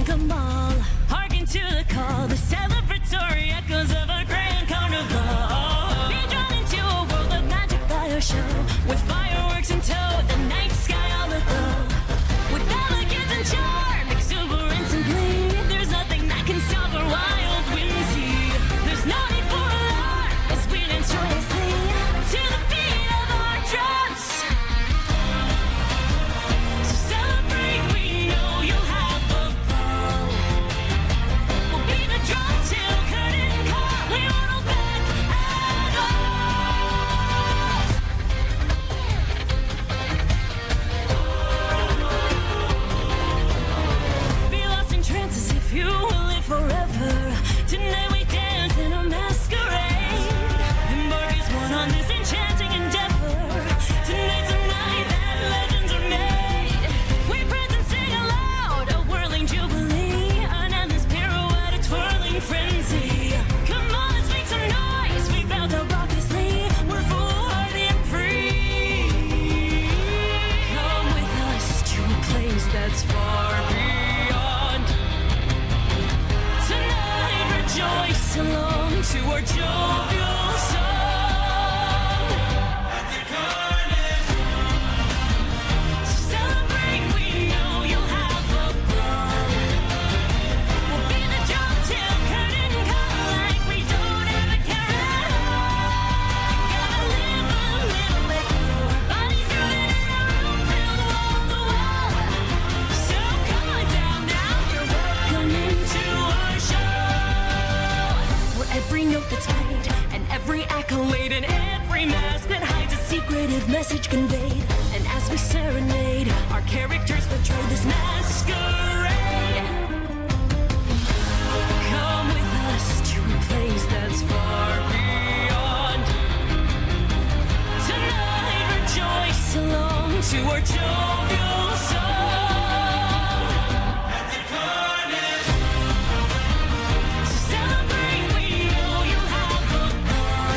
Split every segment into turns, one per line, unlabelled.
Come all, hearken to the call, the celebratory echoes of a grand carnival. Be drawn into a world of magic fire show, with fireworks in tow, the night sky all aglow. With elegance and charm, exuberance and glee, there's nothing that can stop our wild whimsy. There's no need for alarm, as we dance joyously to the beat of our drums. So celebrate, we know you'll have a ball. We'll be the drum till curtain call. We won't hold back at all. Be lost in trances if you will live forever. Tonight we dance in a masquerade. Embark as one on this enchanting endeavor. Tonight's a night that legends are made. We prance and sing aloud, a whirling jubilee, an endless pirouette, a twirling frenzy. Come on, let's make some noise. We bound out raucously. We're foolhardy and free. Come with us to a place that's far beyond. Tonight, rejoice along to our jovial song. So celebrate, we know you'll have a ball. We'll be the drum till curtain call, like we don't ever care at all. Gotta live a little bit more. Bodies grooving in a room filled wall to wall. So come on down now, you're welcome into our show. Where every note that's played, and every accolade, and every mask that hides a secretive message conveyed. And as we serenade, our characters portray this masquerade. Come with us to a place that's far beyond. Tonight, rejoice along to our jovial song. So celebrate, we know you'll have a ball.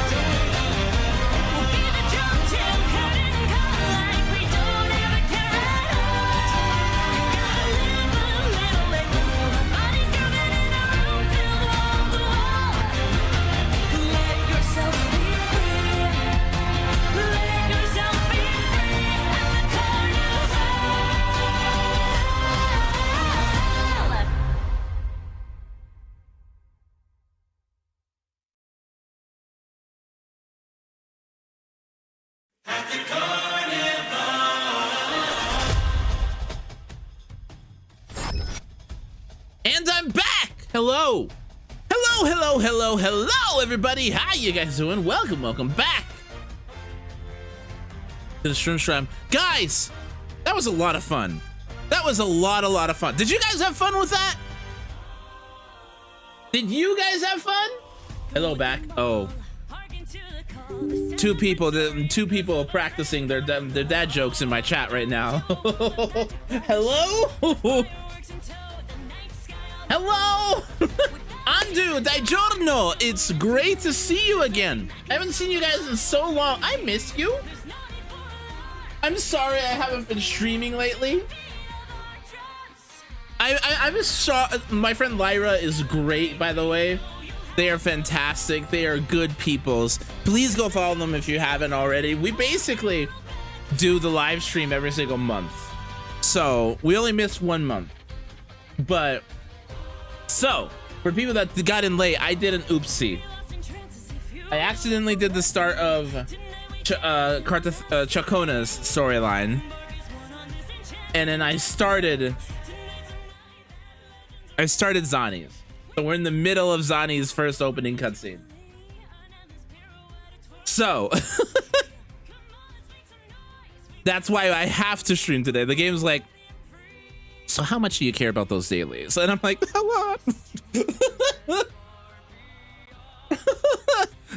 We'll be the drum till curtain call, like we don't ever care at all. Gotta live a little bit more. Bodies grooving in a room filled wall to wall. Let yourself be free. Let yourself be free at the carnival.
And I'm back! Hello! Hello, everybody! How you guys doing? Welcome back to the Stream. Guys, that was a lot of fun. That was a lot of fun. Did you guys have fun with that? Did you guys have fun? Hello, back. Oh. Two people practicing their dad jokes in my chat right now. Hello? Hello! Andu, Daigiorno! It's great to see you again. I haven't seen you guys in so long. I miss you. I'm sorry I haven't been streaming lately. I'm sorry. My friend Lyra is great, by the way. They are fantastic. They are good peoples. Please go follow them if you haven't already. We basically do the live stream every single month. So we only missed 1 month. But so for people that got in late, I did an oopsie. I accidentally did the start of Chacona's storyline. And then I started Zani's. So we're in the middle of Zani's first opening cutscene. So that's why I have to stream today. The game's like, so how much do you care about those dailies? And I'm like, a lot.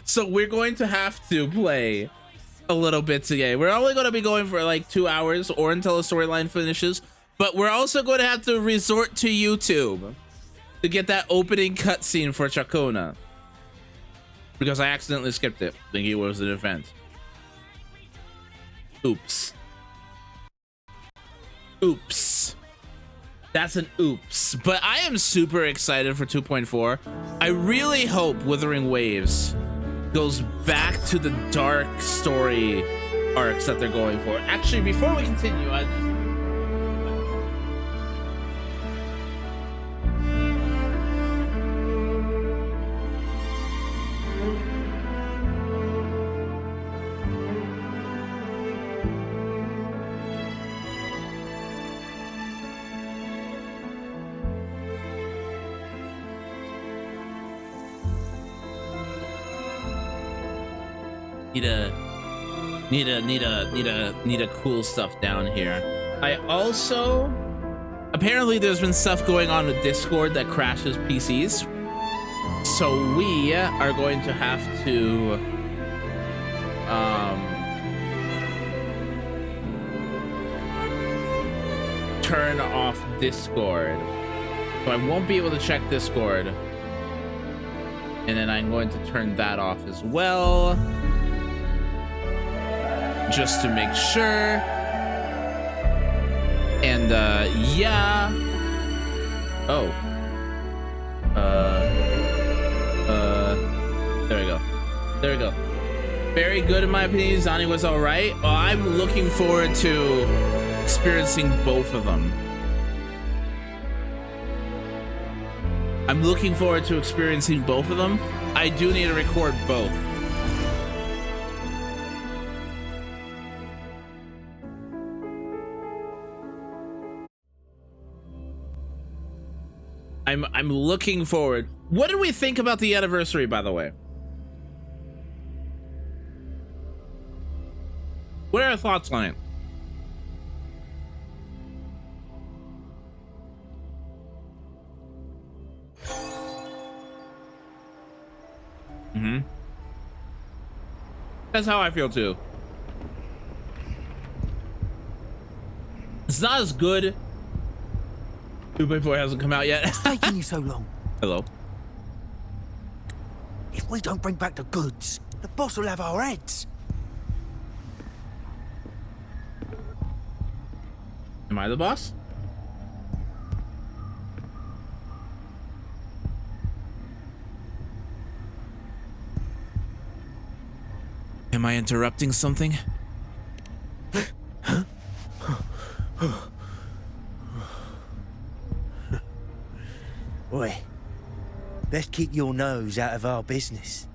So we're going to have to play a little bit today. We're only going to be going for like 2 hours or until the storyline finishes, but we're also going to have to resort to YouTube to get that opening cutscene for Chacona, because I accidentally skipped it thinking it was an event. Oops. Oops. That's an oops. But I am super excited for 2.4. I really hope Wuthering Waves goes back to the dark story arcs that they're going for. Actually, before we continue, need a cool stuff down here. I also, apparently there's been stuff going on with Discord that crashes PCs, so we are going to have to turn off Discord, so I won't be able to check Discord, and then I'm going to turn that off as well, just to make sure. And yeah. Oh. There we go. There we go. Very good in my opinion. Zani was all right. Well, I'm looking forward to experiencing both of them. I'm looking forward to experiencing both of them. I do need to record both. I'm looking forward. What did we think about the anniversary, by the way? What are our thoughts on it? Mm-hmm. That's how I feel too. It's not as good. 2.4 hasn't come out yet.
What's taking you so long?
Hello.
If we don't bring back the goods, the boss will have our heads.
Am I the boss? Am I interrupting something?
Oi, let's keep your nose out of our business.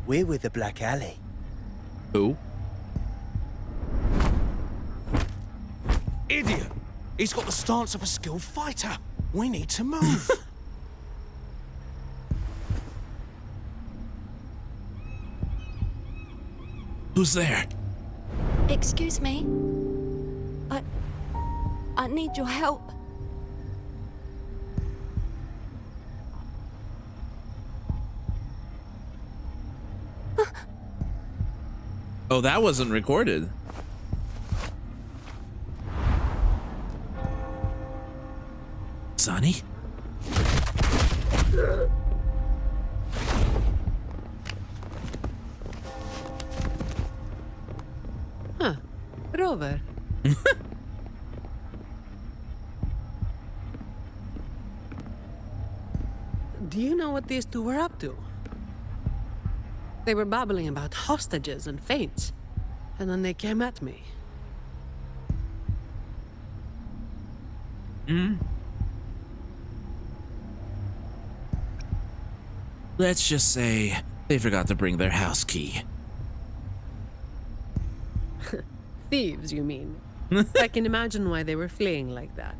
We're with the Black Alley.
Who?
Idiot! He's got the stance of a skilled fighter. We need to move.
Who's there?
Excuse me. I need your help.
Oh, that wasn't recorded. Sonny?
Huh. Rover. Do you know what these two were up to? They were babbling about hostages and fates, and then they came at me.
Let's just say they forgot to bring their house key.
Thieves, you mean? I can imagine why they were fleeing like that.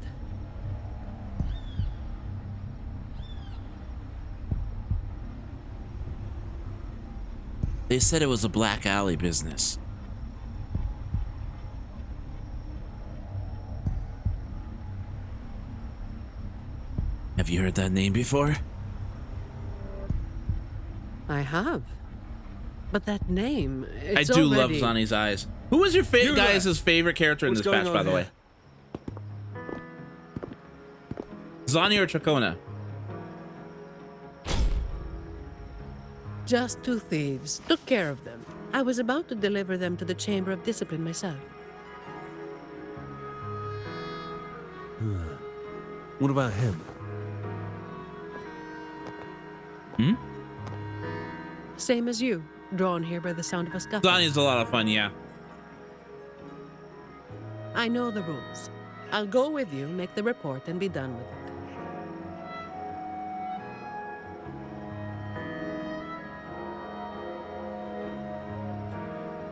They said it was a Black Alley business.
Have you heard that name before?
I have. But that name,
I
it's
do
already...
love Zani's eyes. Who was your
You there.
guys' favorite character in
What's
this batch,
going
by
on
the way?
here?
Zani or Chacona?
Just two thieves. Took care of them. I was about to deliver them to the Chamber of Discipline myself.
What about him?
Same as you, drawn here by the sound of a scuffle.
Zani's a lot of fun, yeah.
I know the rules. I'll go with you, make the report, and be done with it.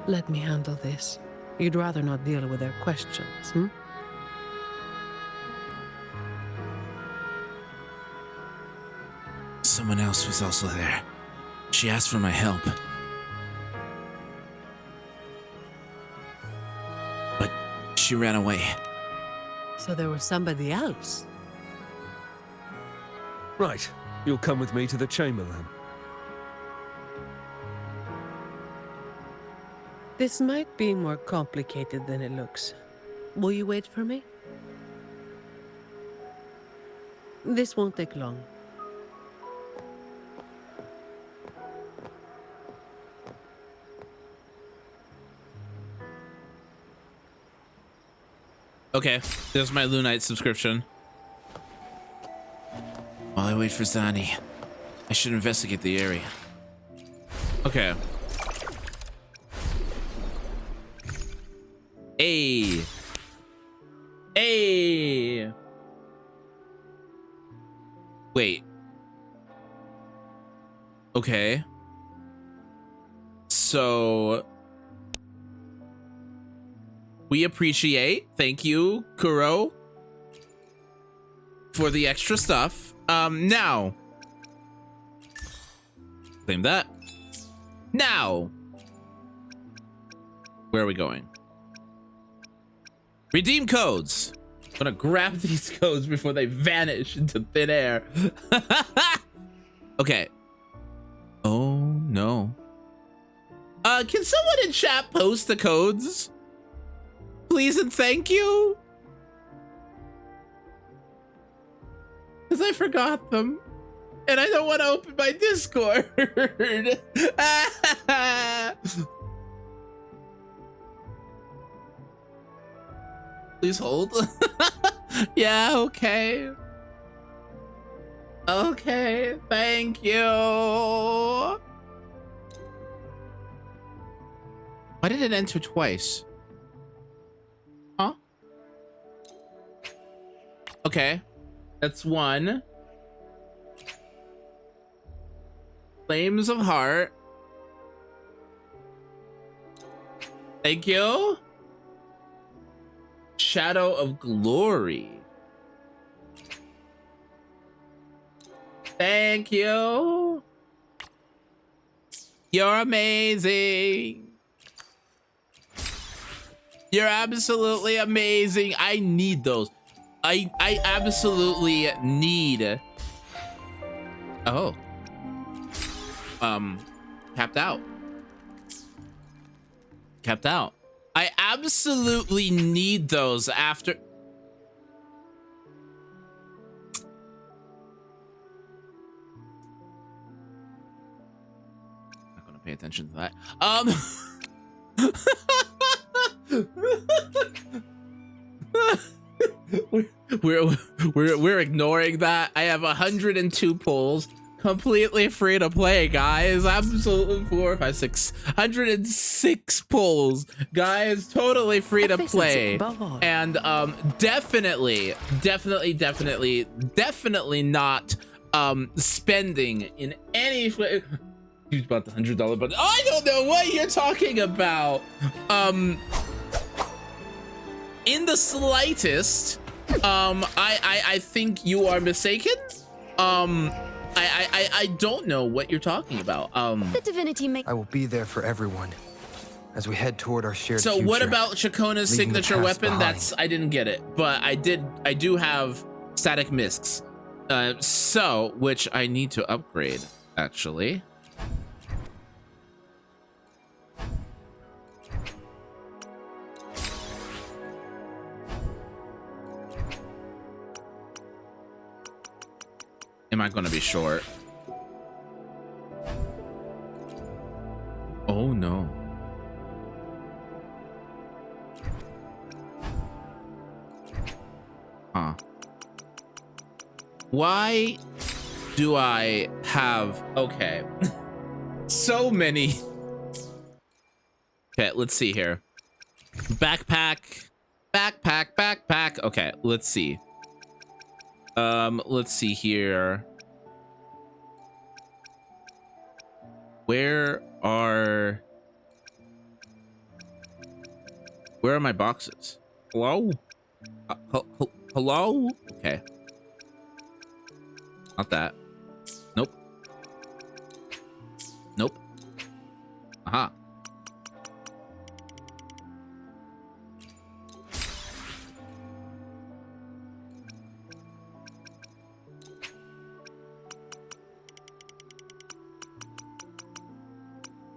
Let me handle this. You'd rather not deal with their questions, hmm?
Someone else was also there. She asked for my help. But she ran away.
So there was somebody else.
Right. You'll come with me to the chamber then.
This might be more complicated than it looks. Will you wait for me? This won't take long.
Okay, there's my Lunite subscription. While I wait for Zani, I should investigate the area. Okay. Hey. Hey. Wait. Okay. So we appreciate, thank you, Kuro, for the extra stuff. Now, claim that. Now, where are we going? Redeem codes. I'm gonna grab these codes before they vanish into thin air. Okay. Oh no. Can someone in chat post the codes? Please and thank you. Because I forgot them. And I don't want to open my Discord. Please hold. Yeah, okay. Okay, thank you. Why did it enter twice? Huh? Okay. That's one. Flames of Heart. Thank you. Shadow of Glory. Thank you. You're amazing. You're absolutely amazing. I need those. I absolutely need. Oh. Capped out. Capped out. I absolutely need those after. Not gonna pay attention to that. We're ignoring that. I have 102 pulls. Completely free to play, guys. Absolutely 4, 5, 6, 106 pulls, guys. Totally free to play, and definitely not spending in any way. He's about the $100 button. I don't know what you're talking about. In the slightest. I think you are mistaken. I don't know what you're talking about.
The divinity make.
I will be there for everyone as we head toward our shared
So
future.
what about Chacona's
leaving the
signature
past
weapon?
behind.
I didn't get it, but I do have static misks. So which I need to upgrade actually. Am I gonna be short? Oh no. Huh. Why do I have, okay. So many. Okay, let's see here. Backpack, backpack. Okay, let's see. Let's see here. Where are my boxes? Hello? Hello? Okay. Not that. Nope. Nope. Aha.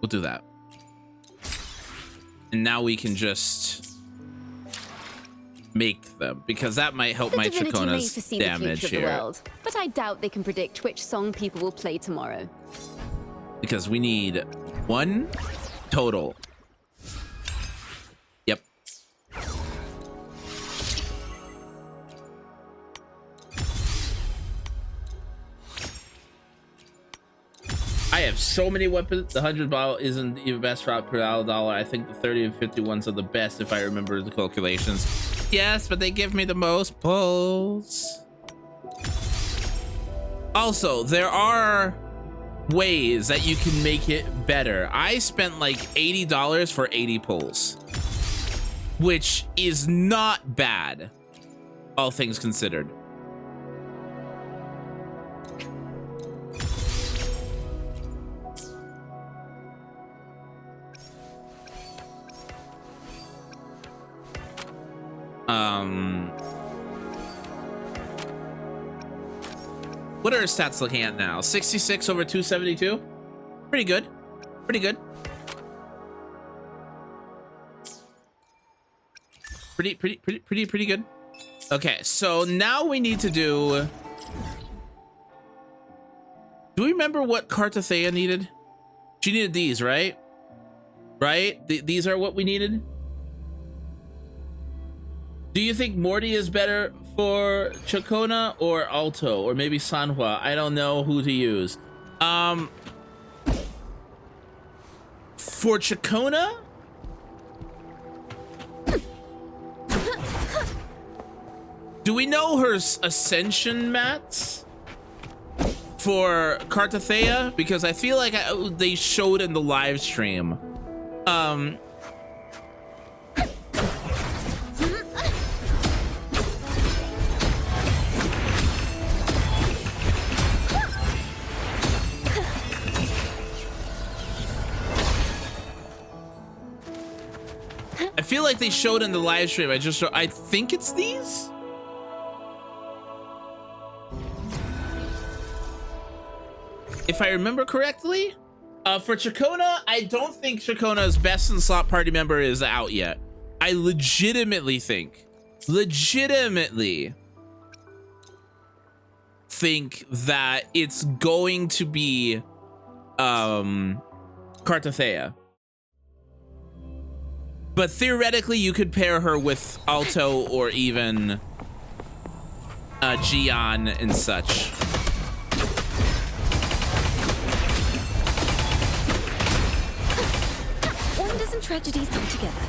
We'll do that. And now we can just make them, because that might help
The
my
divinity may
Chacona's
foresee
damage
the future
here.
of the world, but I doubt they can predict which song people will play tomorrow.
Because we need 1 total. Yep. I have so many weapons. The 100 bottle isn't even best route per dollar. I think the 30 and 50 ones are the best if I remember the calculations. Yes, but they give me the most pulls. Also, there are ways that you can make it better. I spent like $80 for 80 pulls, which is not bad, all things considered. What are her stats looking at now? 66 over 272. Pretty good. Pretty good. Pretty good. Okay, so now we need to do we remember what Cartathea needed? She needed these, right? Right? These are what we needed? Do you think Morty is better for Chacona or Alto, or maybe Sanhua? I don't know who to use. For Chacona, do we know her ascension mats for Cartathea? Because I feel like they showed in the live stream. I feel like they showed in the live stream. I think it's these. If I remember correctly, for Chacona, I don't think Chacona's best in slot party member is out yet. I legitimately think that it's going to be Cartathea. But theoretically, you could pair her with Alto or even Gian and such.
Wonders and tragedies come together.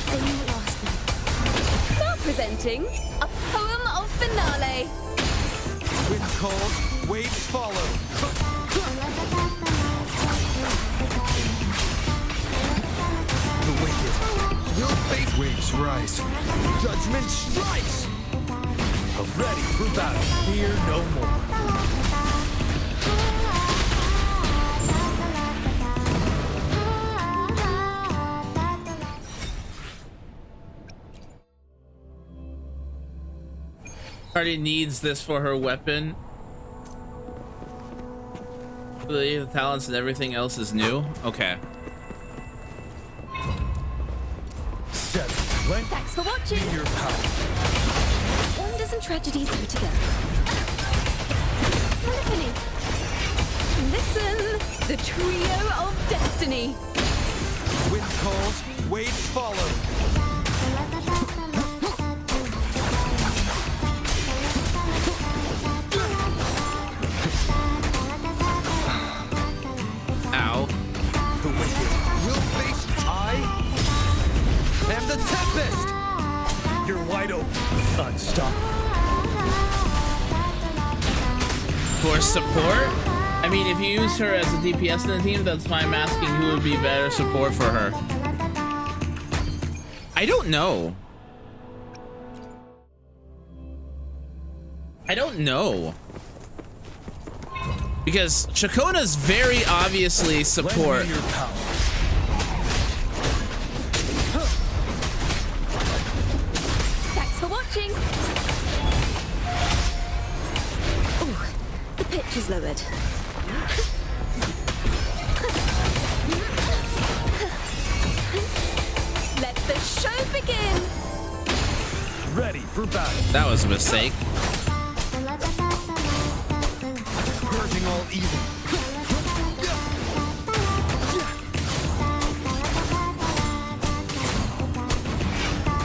Then you will ask me. Now presenting a poem of finale.
Wind calls, waves follow. The wicked will face waves rise. Judgment strikes. Ready for battle. Fear no more.
Party needs this for her weapon. The talents and everything else is new. Okay.
Seven. Length
Thanks for watching.
your power.
and tragedies go together. Listen, the trio of destiny.
Wind calls, waves follow.
Ow.
The wicked will face I am the tempest. You're wide open. Unstoppable.
For support? I mean, if you use her as a DPS in the team, that's why I'm asking who would be better support for her. I don't know. I don't know. Because Shakona's very obviously support.
Lend me your power.
Thanks for watching. Ooh, the pitch is lowered. Let the show begin.
Ready for battle.
That was a mistake.
Purging all evil.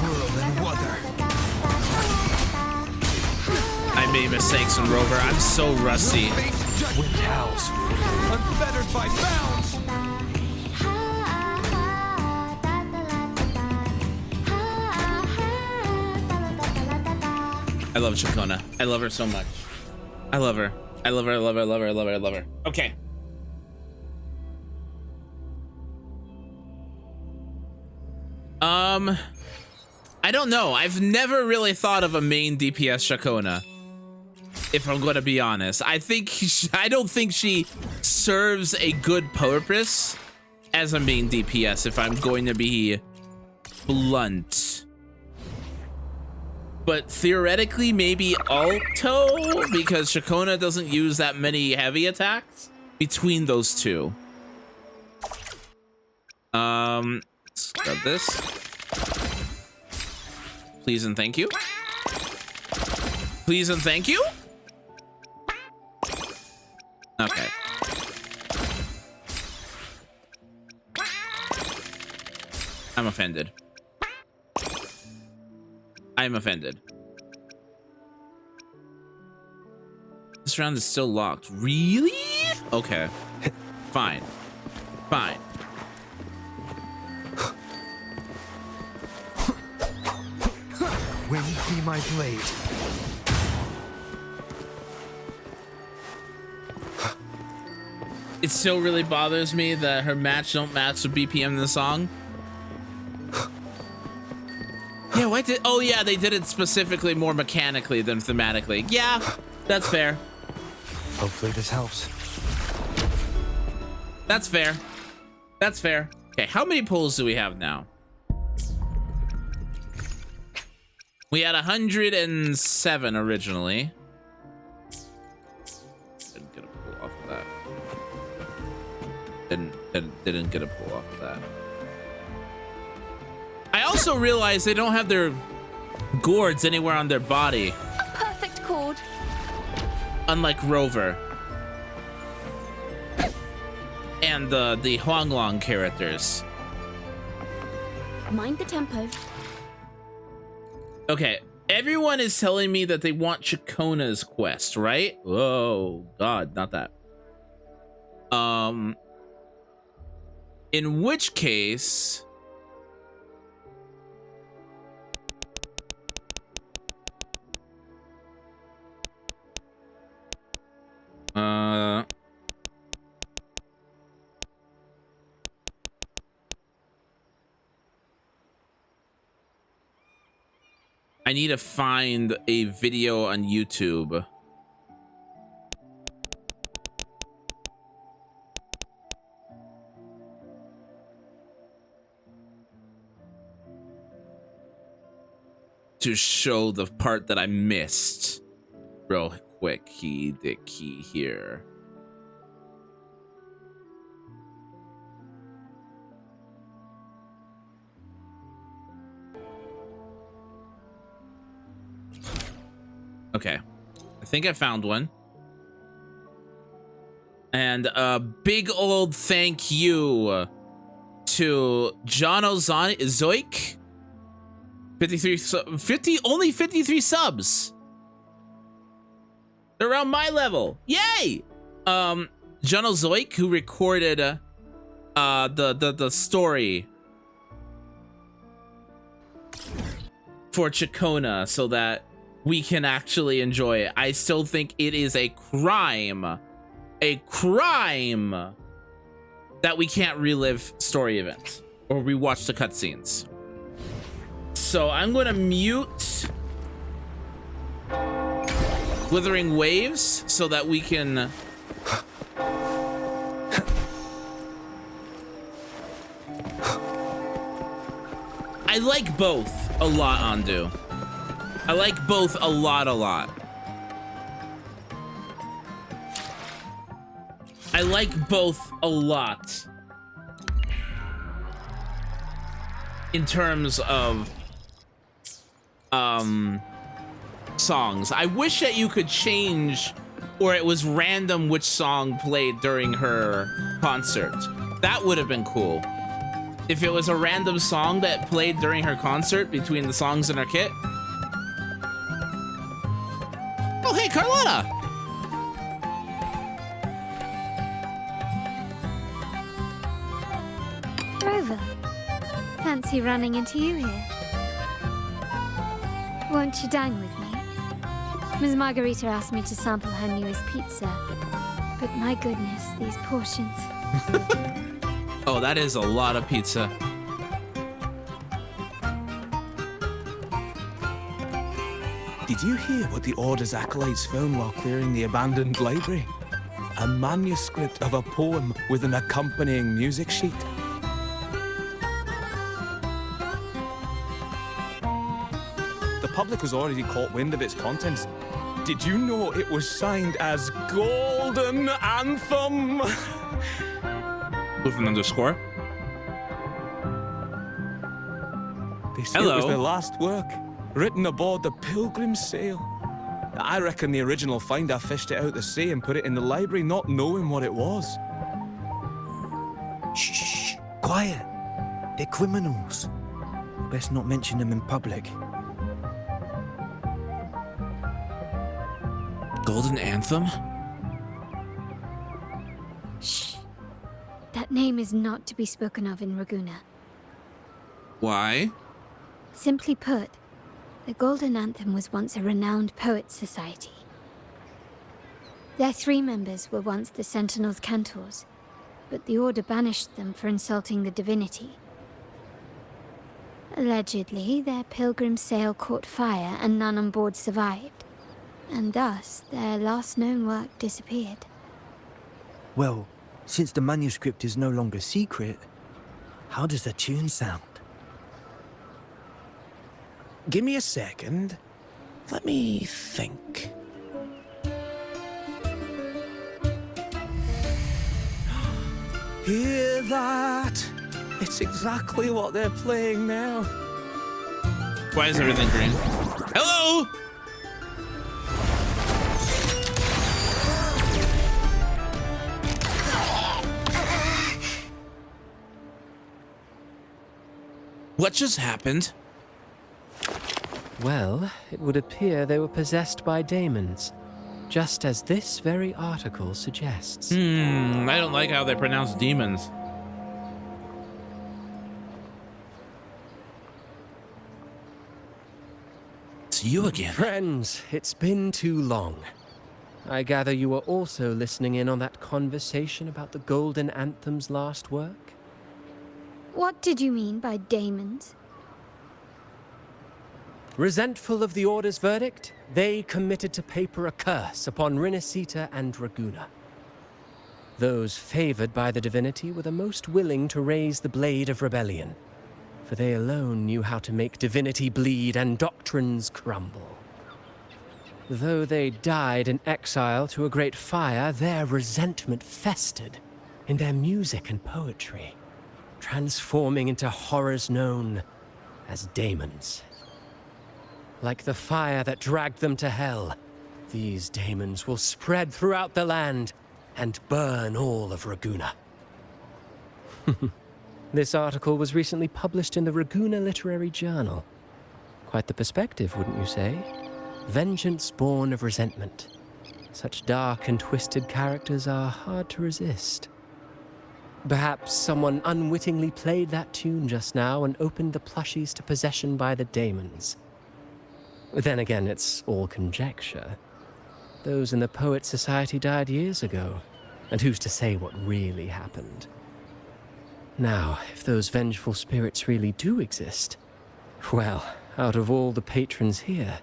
Whirl and Wuthering.
I made mistakes in Rover. I'm so rusty.
Wind howls. Unfettered by bounds.
I love Shakona. I love her so much. I love her. I love her. I love her. I love her. I love her. I love her. Okay. I don't know. I've never really thought of a main DPS Shakona. If I'm going to be honest, I don't think she serves a good purpose as a main DPS. If I'm going to be blunt. But theoretically, maybe Alto, because Shakona doesn't use that many heavy attacks between those two. Let's grab this. Please and thank you. Please and thank you. Okay. I'm offended. I'm offended. This round is still locked. Really? Okay. Fine. Fine.
Wind be my blade.
It still really bothers me that her match don't match the BPM in the song. Yeah, why did... Oh, yeah, they did it specifically more mechanically than thematically. Yeah, that's fair.
Hopefully this helps.
That's fair. That's fair. Okay, how many pulls do we have now? We had 107 originally. Didn't get a pull off of that. Didn't get a pull off of that. I also realized they don't have their gourds anywhere on their body,
A perfect chord.
unlike Rover and the Huanglong characters.
Mind the tempo.
Okay, everyone is telling me that they want Shakona's quest, right? Oh God, not that. In which case, I need to find a video on YouTube. To show the part that I missed real quick. The key here. Okay. I think I found one. And a big old thank you to John Zoik. only 53 subs. They're around my level. Yay! John Zoik, who recorded the story for Chacona so that we can actually enjoy it. I still think it is a crime that we can't relive story events or rewatch the cutscenes. So I'm gonna mute Wuthering Waves so that we can I like both a lot, Andu. I like both a lot. I like both a lot in terms of songs. I wish that you could change or it was random which song played during her concert. That would have been cool. If it was a random song that played during her concert between the songs in her kit. Oh, hey, Carlotta!
Rover, fancy running into you here. Won't you dine with me? Ms. Margarita asked me to sample her newest pizza, but my goodness, these portions.
Oh, that is a lot of pizza.
Did you hear what the Order's acolytes found while clearing the abandoned library? A manuscript of a poem with an accompanying music sheet. The public has already caught wind of its contents. Did you know it was signed as Golden Anthem?
With an underscore.
They say it was their last work, written aboard the Pilgrim sail. I reckon the original finder fished it out the sea and put it in the library, not knowing what it was.
Shh, quiet. They're criminals. Best not mention them in public.
Golden Anthem?
Shh. That name is not to be spoken of in Raguna.
Why?
Simply put, the Golden Anthem was once a renowned poets' society. Their 3 members were once the Sentinel's cantors, but the Order banished them for insulting the divinity. Allegedly, their pilgrim sail caught fire and none on board survived, and thus their last known work disappeared.
Well, since the manuscript is no longer secret, how does the tune sound?
Give me a second. Let me think. Hear that? It's exactly what they're playing now.
Why is everything green? Hello! What just happened?
Well, it would appear they were possessed by daemons, just as this very article suggests.
I don't like how they pronounce demons. It's you again.
Friends, it's been too long. I gather you were also listening in on that conversation about the Golden Anthem's last work?
What did you mean by daemons?
Resentful of the Order's verdict, they committed to paper a curse upon Rinasita and Raguna. Those favored by the divinity were the most willing to raise the blade of rebellion, for they alone knew how to make divinity bleed and doctrines crumble. Though they died in exile to a great fire, their resentment festered in their music and poetry, transforming into horrors known as daemons. Like the fire that dragged them to hell, These demons will spread throughout the land and burn all of Raguna. This article was recently published in the Raguna Literary Journal. Quite the perspective, wouldn't you say? Vengeance born of resentment. Such dark and twisted characters are hard to resist. Perhaps someone unwittingly played that tune just now and opened the plushies to possession by the demons. Then again, it's all conjecture. Those in the Poets Society died years ago, and who's to say what really happened? Now, if those vengeful spirits really do exist, well, out of all the patrons here,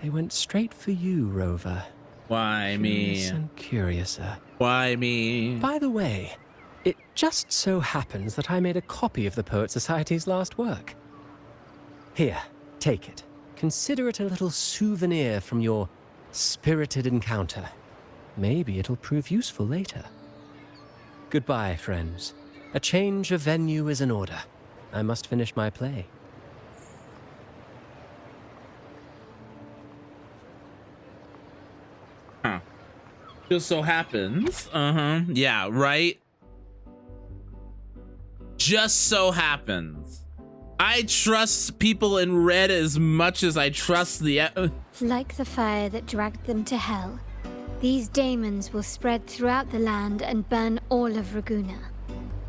they went straight for you, Rover.
Why me?
Curious and curiouser.
Why me?
By the way, it just so happens that I made a copy of the Poet Society's last work. Here, take it. Consider it a little souvenir from your spirited encounter. Maybe it'll prove useful later. Goodbye, friends. A change of venue is in order. I must finish my play.
Huh. Just so happens. Yeah, right? Just so happens. I trust people in red as much as I trust the...
Like the fire that dragged them to hell, these demons will spread throughout the land and burn all of Raguna.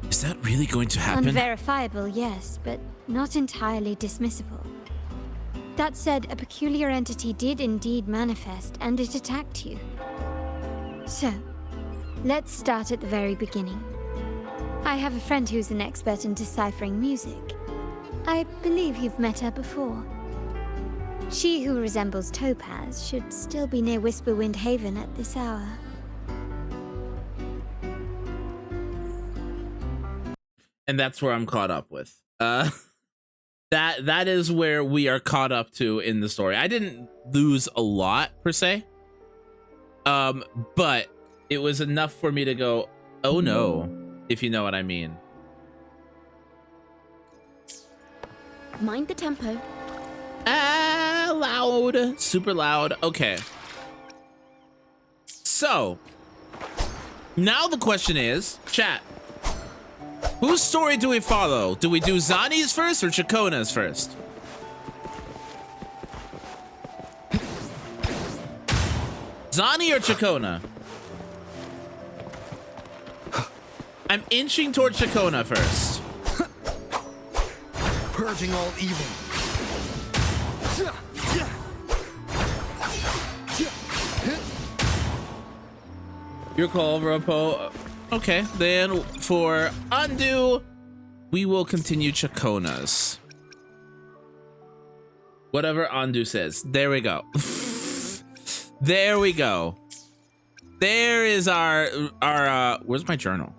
Is that really going to happen?
Unverifiable, yes, but not entirely dismissible. That said, a peculiar entity did indeed manifest, and it attacked you. So, let's start at the very beginning. I have a friend who's an expert in deciphering music. I believe you've met her before. She who resembles Topaz should still be near Whisperwind Haven at this hour.
And that's where I'm caught up with. That is where we are caught up to in the story. I didn't lose a lot per se. But it was enough for me to go, oh no, if you know what I mean.
Mind the tempo.
Loud, super loud. Okay. So now the question is, chat, whose story do we follow? Do we do Zani's first or Chacona's first? Zani or Chacona? I'm inching towards Chacona first.
Purging all evil.
Your call, Ropo. Okay, then for undo, we will continue Chacona's. Whatever undo says. There we go. There we go. There is our where's my journal?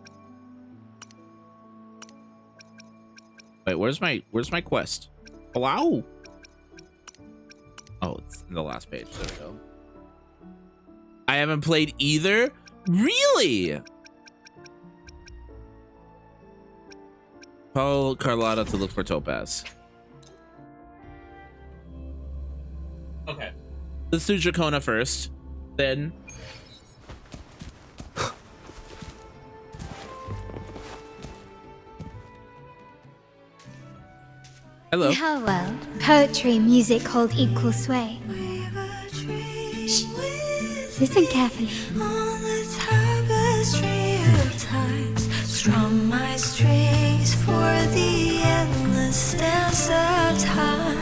Wait, where's my quest? Hello? Oh, it's in the last page. There we go. I haven't played either. Really? Follow Carlotta to look for Topaz. Okay. Let's do Chacona first. Then hello.
In her world, poetry and music hold equal sway. Shh. Listen carefully.
On the tapestry of times, strum my strings for the endless dance of time.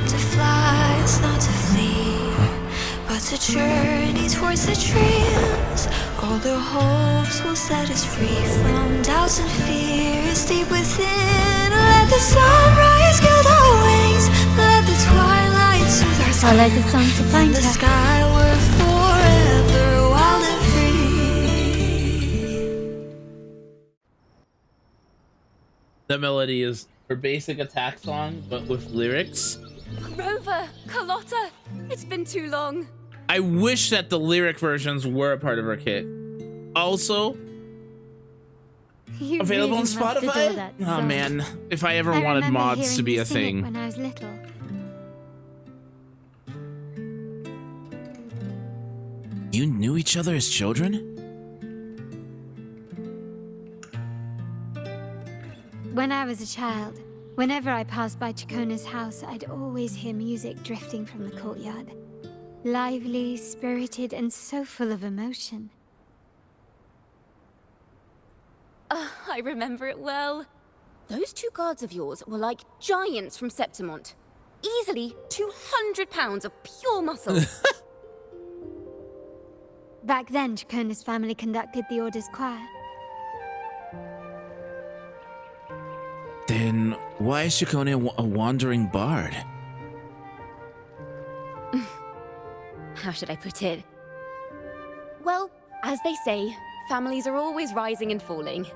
To fly is not to flee, but to journey towards the dreams. All the hopes will set us free from doubts and fears deep within. Let the sunrise gild our wings, let the twilight soothe our
Follow the song to find
the
her.
sky we're forever wild and free.
The melody is her basic attack song, but with lyrics.
Rover, Carlotta, it's been too long.
I wish that the lyric versions were a part of her kit. Also
You
available on
really must adore
Spotify.
that
Oh
song.
man, if I ever
I
wanted
remember
mods to
hearing
be
you
a
sing it
thing.
when I was little.
You knew each other as children?
When I was a child, whenever I passed by Chacona's house, I'd always hear music drifting from the courtyard. Lively, spirited, and so full of emotion.
I remember it well. Those two guards of yours were like giants from Septimont. Easily 200 pounds of pure muscle.
Back then, Chacona's family conducted the Order's choir.
Then why is Chacona a wandering bard?
How should I put it? Well, as they say, families are always rising and falling.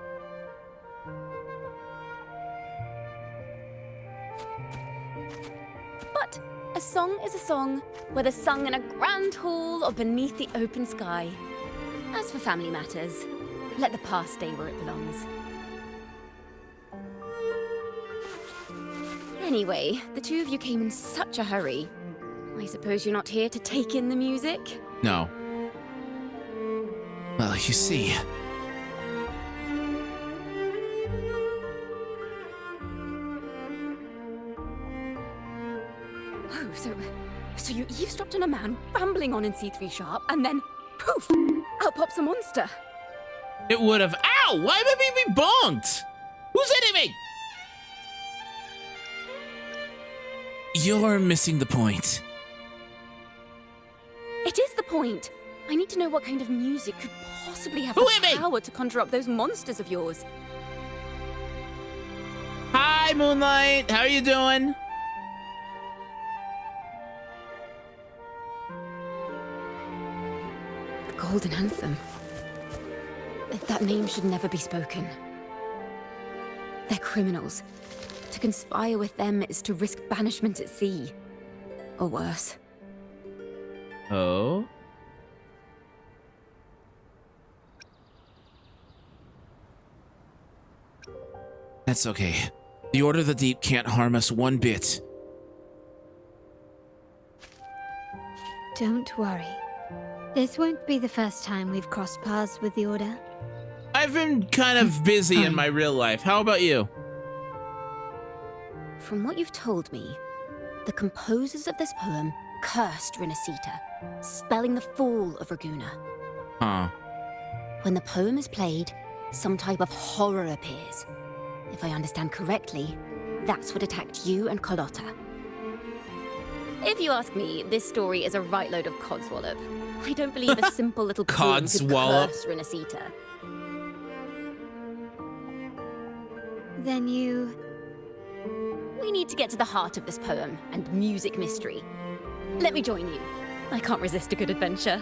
But a song is a song, whether sung in a grand hall or beneath the open sky. As for family matters, let the past stay where it belongs. Anyway, the two of you came in such a hurry. I suppose you're not here to take in the music?
No. Well, you see...
Oh, so you eavesdropped on a man rambling on in C3 Sharp, and then, poof, out pops a monster.
It would have... Ow! Why am I being bonked? Who's hitting me? You're missing the point.
It is the point. I need to know what kind of music could possibly have
Who
the
hit me?
power to conjure up those monsters of yours.
Hi, Moonlight. How are you doing?
The Golden Anthem. That name should never be spoken. They're criminals. To conspire with them is to risk banishment at sea. Or worse.
Oh? That's okay. The Order of the Deep can't harm us one bit.
Don't worry. This won't be the first time we've crossed paths with the Order.
I've been kind of busy in my real life. How about you?
From what you've told me, the composers of this poem cursed Rinasita, spelling the fall of Raguna.
Huh.
When the poem is played, some type of horror appears. If I understand correctly, that's what attacked you and Carlotta. If you ask me, this story is a right load of codswallop. I don't believe a simple little poem could
Codswallop?
curse Rinasita.
Then you...
We need to get to the heart of this poem and music mystery. Let me join you. I can't resist a good adventure.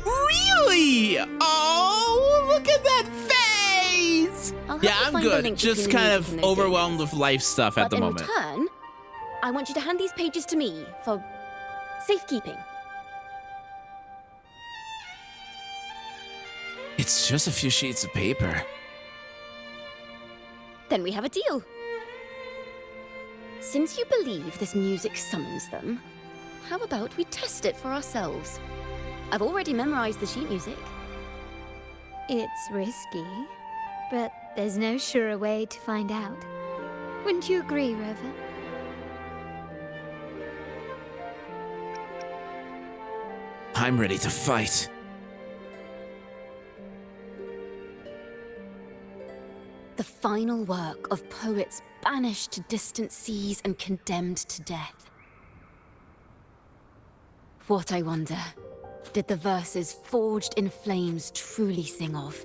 Really? Oh, look at that face!
I'll help
Yeah,
you
I'm
find the
good.
link
Just
between the
kind
music
of
and those
overwhelmed
dates.
with life stuff at
But
the
in
moment.
return, I want you to hand these pages to me for safekeeping.
It's just a few sheets of paper.
Then we have a deal. Since you believe this music summons them, how about we test it for ourselves? I've already memorized the sheet music.
It's risky, but there's no surer way to find out. Wouldn't you agree, Rover?
I'm ready to fight.
The final work of poets banished to distant seas and condemned to death. What, I wonder, did the verses forged in flames truly sing of?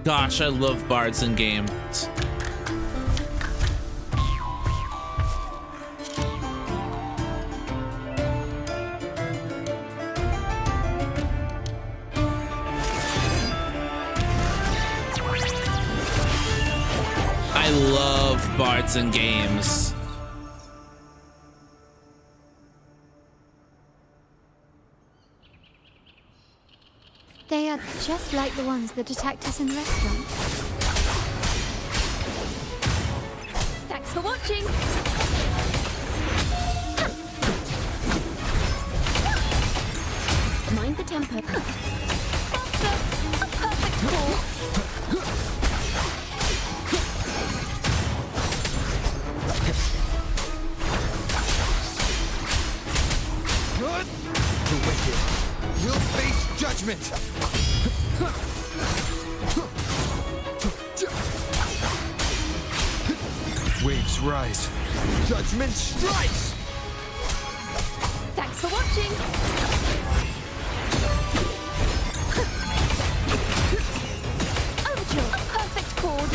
Gosh, I love bards in games. bards in games.
They are just like the ones that attacked us in the restaurant.
Thanks for watching. Mind the tempo. Faster. A perfect call.
Good. The wicked will face judgment. Waves rise. Judgment strikes.
Thanks for watching. Overture. A perfect chord.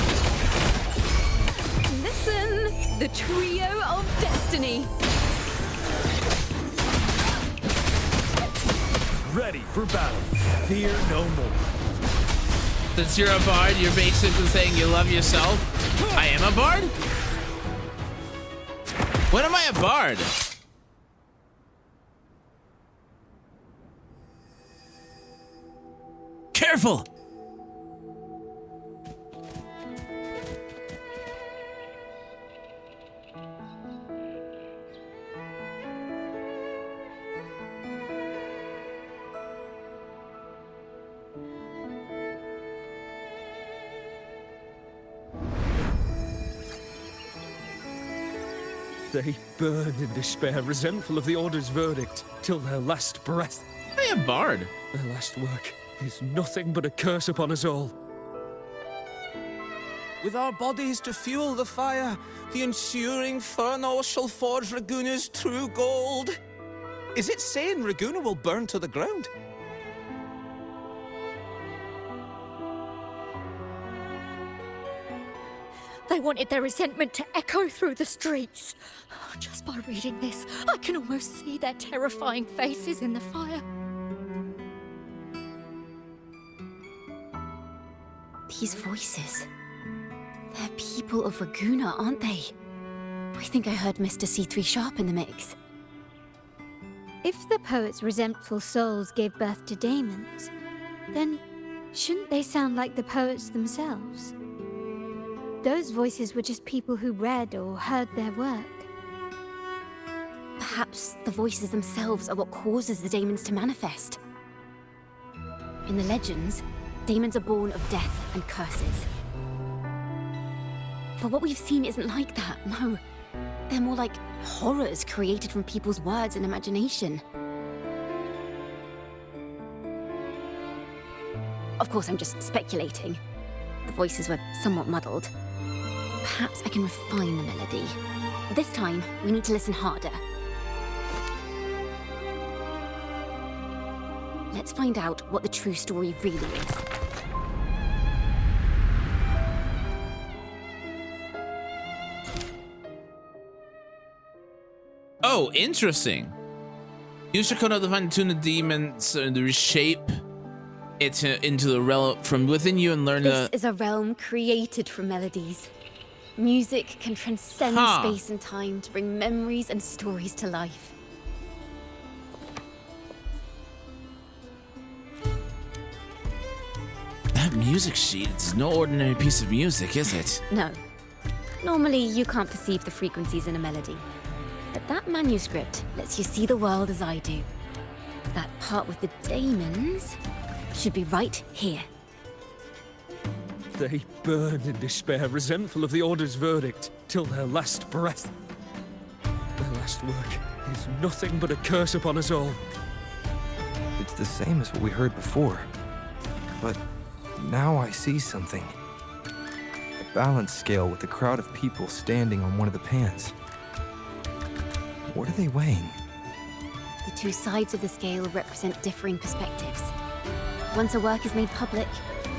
Listen. The trio of destiny.
Ready for battle. Fear no more.
Since you're a bard, you're basically saying you love yourself. I am a bard? When am I a bard? Careful!
They burn in despair, resentful of the Order's verdict, till their last breath.
I am bard.
Their last work is nothing but a curse upon us all. With our bodies to fuel the fire, the ensuing furnace shall forge Raguna's true gold. Is it saying Raguna will burn to the ground?
They wanted their resentment to echo through the streets. Just by reading this, I can almost see their terrifying faces in the fire.
These voices. They're people of Raguna, aren't they? I think I heard Mr. C3 Sharp in the mix.
If the poet's resentful souls gave birth to daemons, then shouldn't they sound like the poets themselves? Those voices were just people who read or heard their work.
Perhaps the voices themselves are what causes the daemons to manifest. In the legends, daemons are born of death and curses. But what we've seen isn't like that, no. They're more like horrors created from people's words and imagination. Of course, I'm just speculating. The voices were somewhat muddled. Perhaps I can refine the melody. This time, we need to listen harder. Let's find out what the true story really is.
Oh, interesting. Use your code to find tune the demons and reshape it into the realm from within you and learn
This is a realm created from melodies. Music can transcend space and time to bring memories and stories to life.
That music sheet is no ordinary piece of music, is it?
No. Normally, you can't perceive the frequencies in a melody. But that manuscript lets you see the world as I do. That part with the daemons should be right here.
They burn in despair, resentful of the Order's verdict, till their last breath. Their last work is nothing but a curse upon us all.
It's the same as what we heard before. But now I see something. A balance scale with a crowd of people standing on one of the pans. What are they weighing?
The two sides of the scale represent differing perspectives. Once a work is made public,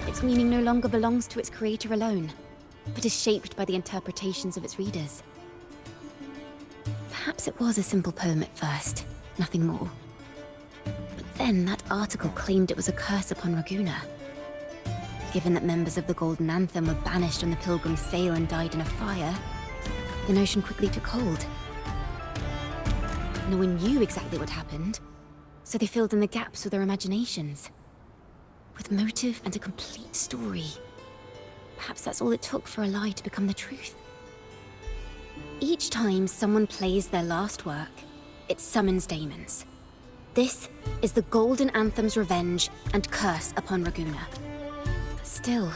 its meaning no longer belongs to its creator alone, but is shaped by the interpretations of its readers. Perhaps it was a simple poem at first, nothing more. But then that article claimed it was a curse upon Raguna. Given that members of the Golden Anthem were banished on the Pilgrim's Sail and died in a fire, the notion quickly took hold. No one knew exactly what happened, so they filled in the gaps with their imaginations. With motive and a complete story. Perhaps that's all it took for a lie to become the truth. Each time someone plays their last work, it summons daemons. This is the Golden Anthem's revenge and curse upon Raguna. But still,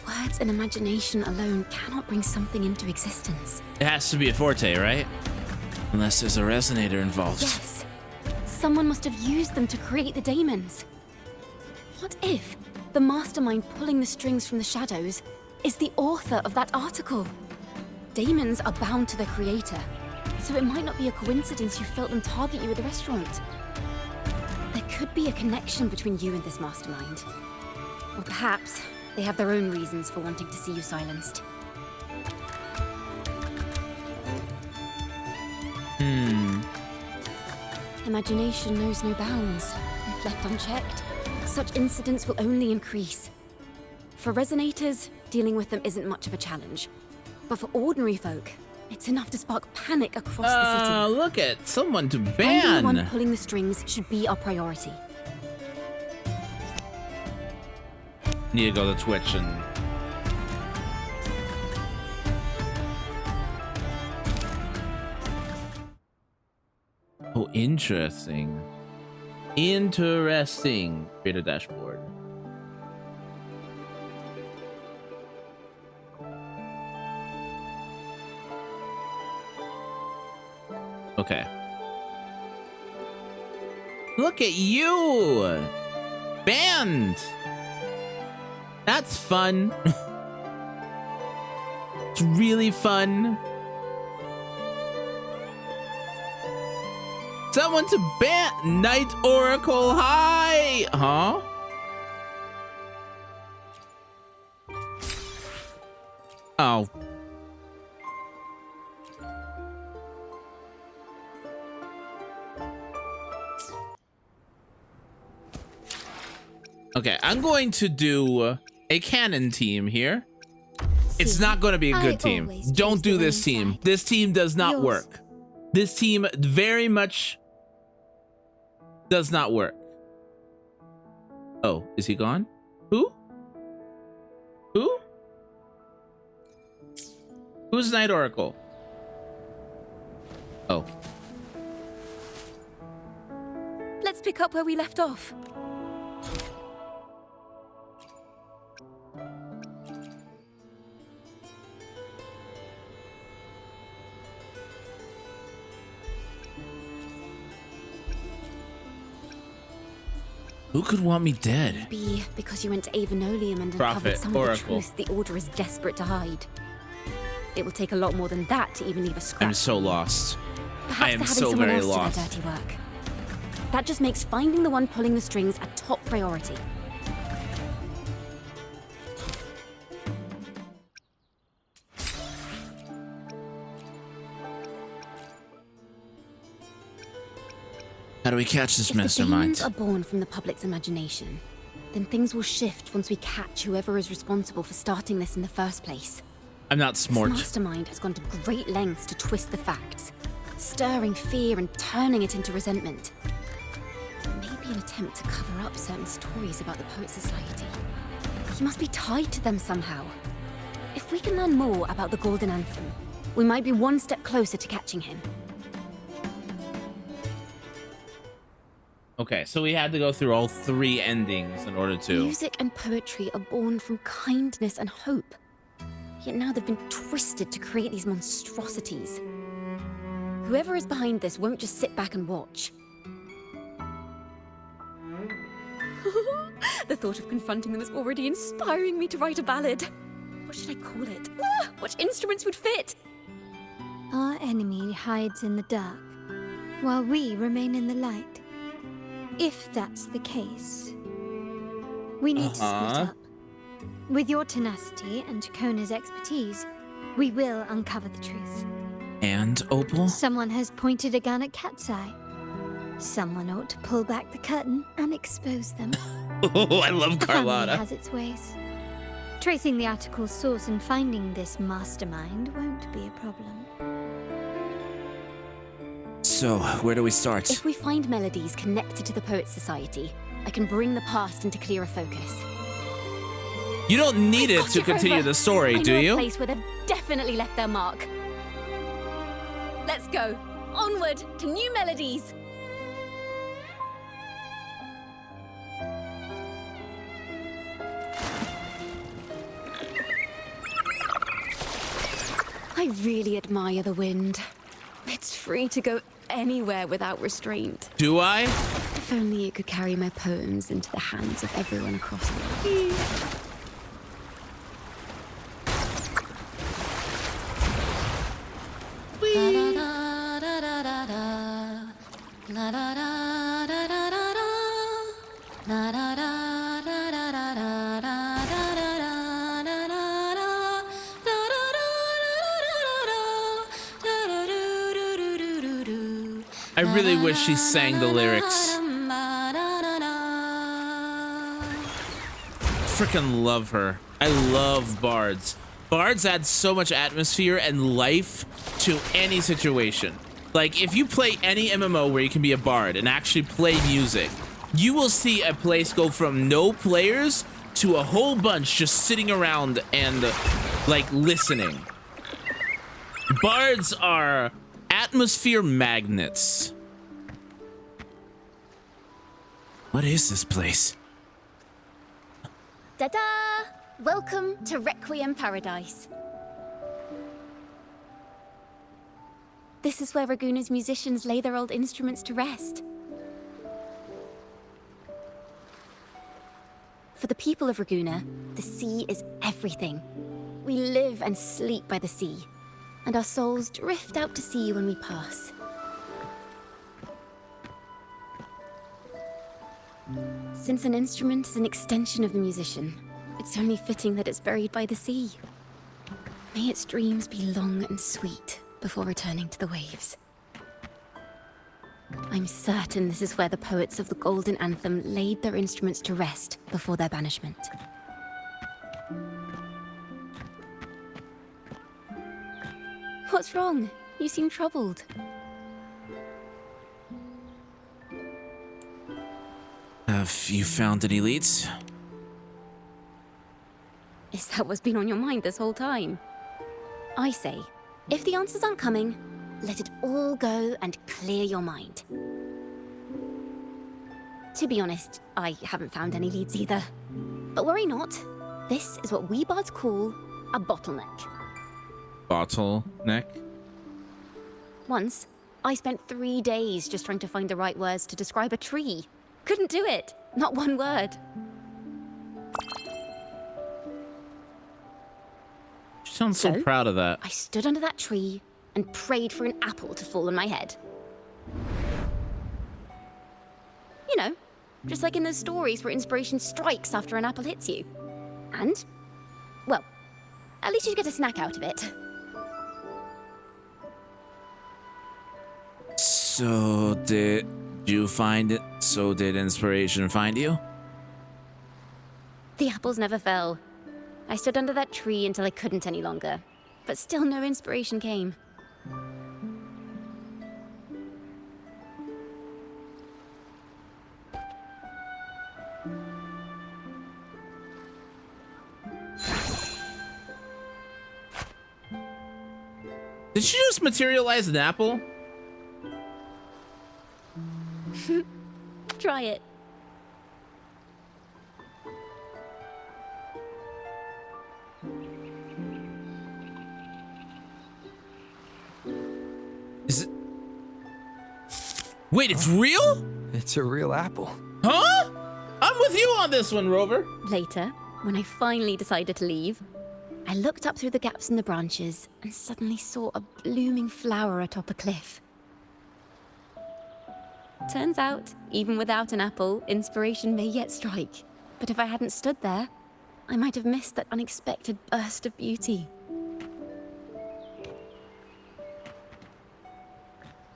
words and imagination alone cannot bring something into existence.
It has to be a forte, right? Unless there's a resonator involved.
Yes. Someone must have used them to create the daemons. What if the mastermind pulling the strings from the shadows is the author of that article? Daemons are bound to their creator, so it might not be a coincidence you felt them target you at the restaurant. There could be a connection between you and this mastermind. Or perhaps they have their own reasons for wanting to see you silenced. Imagination knows no bounds. If left unchecked, such incidents will only increase. For resonators, dealing with them isn't much of a challenge. But for ordinary folk, it's enough to spark panic across the city.
Look at someone to
Finding the one
ban.
pulling the strings should be our priority.
Need to go to Twitch and... Oh, interesting. Interesting. Create a dashboard. Okay. Look at you! Banned! That's fun. It's really fun. Someone to ban Night Oracle. Hi! Huh? Oh. Okay, I'm going to do a cannon team here. It's not going to be a good team. Don't do this team. This team does not work. This team very much does not work. Oh, is he gone? Who? Who? Who's Night Oracle? Oh.
Let's pick up where we left off.
Who could want me dead?
Maybe because you went to Avenolium and uncovered
Prophet,
some of the
Oracle.
truth the Order is desperate to hide. It will take a lot more than that to even leave a scrap.
I'm so lost.
Perhaps
I am
they're having
so
someone
very
else
lost.
do their dirty work. That just makes finding the one pulling the strings a top priority.
How do we catch this
If the
mastermind?
demons are born from the public's imagination, then things will shift once we catch whoever is responsible for starting this in the first place.
I'm not
This
smart.
mastermind has gone to great lengths to twist the facts, stirring fear and turning it into resentment. Maybe an attempt to cover up certain stories about the Poet Society. He must be tied to them somehow. If we can learn more about the Golden Anthem, we might be one step closer to catching him.
Okay, so we had to go through all three endings in order to...
Music and poetry are born from kindness and hope. Yet now they've been twisted to create these monstrosities. Whoever is behind this won't just sit back and watch. The thought of confronting them is already inspiring me to write a ballad. What should I call it? Which instruments would fit?
Our enemy hides in the dark, while we remain in the light. If that's the case, we need to split up. With your tenacity and Kona's expertise, we will uncover the truth.
And Opal?
Someone has pointed a gun at Cat's Eye. Someone ought to pull back the curtain and expose them.
Oh, I love
The family
Carlotta.
has its ways. Tracing the article's source and finding this mastermind won't be a problem.
So, where do we start?
If we find melodies connected to the Poets Society, I can bring the past into clearer focus.
You don't need it
Got
to
you,
continue
Rover.
the story,
I
do
know
you?
a place where they've definitely left their mark. Let's go. Onward to new melodies. I really admire the wind. It's free to go anywhere without restraint.
Do I?
If only it could carry my poems into the hands of everyone across the world.
I really wish she sang the lyrics. Freaking love her. I love bards. Bards add so much atmosphere and life to any situation. Like, if you play any MMO where you can be a bard and actually play music, you will see a place go from no players to a whole bunch just sitting around and, like, listening. Bards are atmosphere magnets. What is this place?
Ta-da! Welcome to Requiem Paradise. This is where Raguna's musicians lay their old instruments to rest. For the people of Raguna, the sea is everything. We live and sleep by the sea, and our souls drift out to sea when we pass. Since an instrument is an extension of the musician, it's only fitting that it's buried by the sea. May its dreams be long and sweet before returning to the waves. I'm certain this is where the poets of the Golden Anthem laid their instruments to rest before their banishment. What's wrong? You seem troubled.
Have you found any leads?
Is that what's been on your mind this whole time? I say, if the answers aren't coming, let it all go and clear your mind. To be honest, I haven't found any leads either. But worry not. This is what we bards call a bottleneck.
Bottleneck?
Once, I spent 3 days just trying to find the right words to describe a tree. Couldn't do it. Not one word.
She sounds so proud of that.
I stood under that tree and prayed for an apple to fall on my head. You know, just like in those stories where inspiration strikes after an apple hits you. And, well, at least you get a snack out of it.
So did you find it? So did inspiration find you?
The apples never fell. I stood under that tree until I couldn't any longer, but still no inspiration came.
Did she just materialize an apple?
Try it.
Is it? Wait, it's real?
It's a real apple.
Huh? I'm with you on this one, Rover.
Later, when I finally decided to leave, I looked up through the gaps in the branches and suddenly saw a blooming flower atop a cliff. Turns out, even without an apple, inspiration may yet strike. But if I hadn't stood there, I might have missed that unexpected burst of beauty.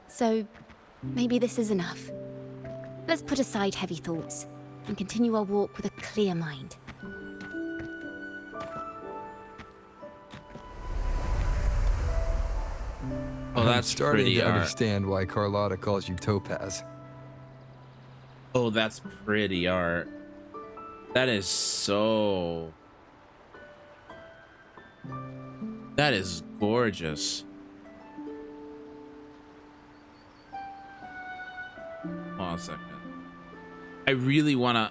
So, maybe this is enough. Let's put aside heavy thoughts and continue our walk with a clear mind.
Oh,
I'm
that's
starting
pretty
to
art.
understand why Carlotta calls you Topaz.
Oh, that's pretty art. That is so... That is gorgeous. Hold on a second. I really wanna...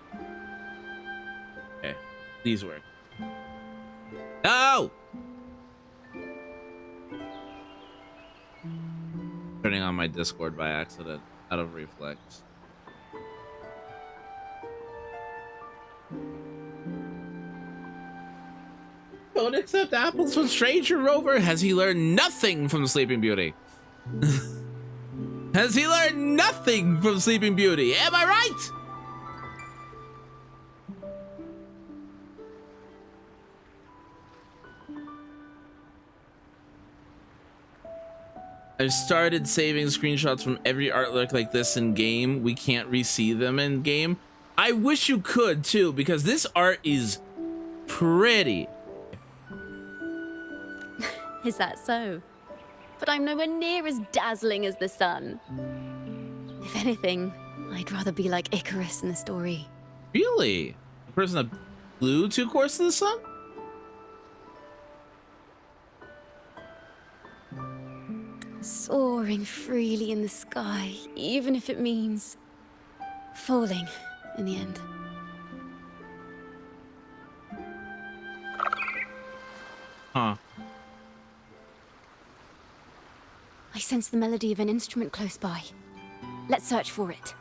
Okay, please work. No! Turning on my Discord by accident, out of reflex. Don't accept apples from Stranger Rover. Has he learned nothing from Sleeping Beauty? Has he learned nothing from Sleeping Beauty? Am I right? I've started saving screenshots from every artwork like this in game. We can't re-see them in game. I wish you could too, because this art is pretty.
Is that so? But I'm nowhere near as dazzling as the sun. If anything, I'd rather be like Icarus in the story.
Really? The person that flew too close to the sun?
Soaring freely in the sky, even if it means falling in the end.
Huh.
I sense the melody of an instrument close by. Let's search for it.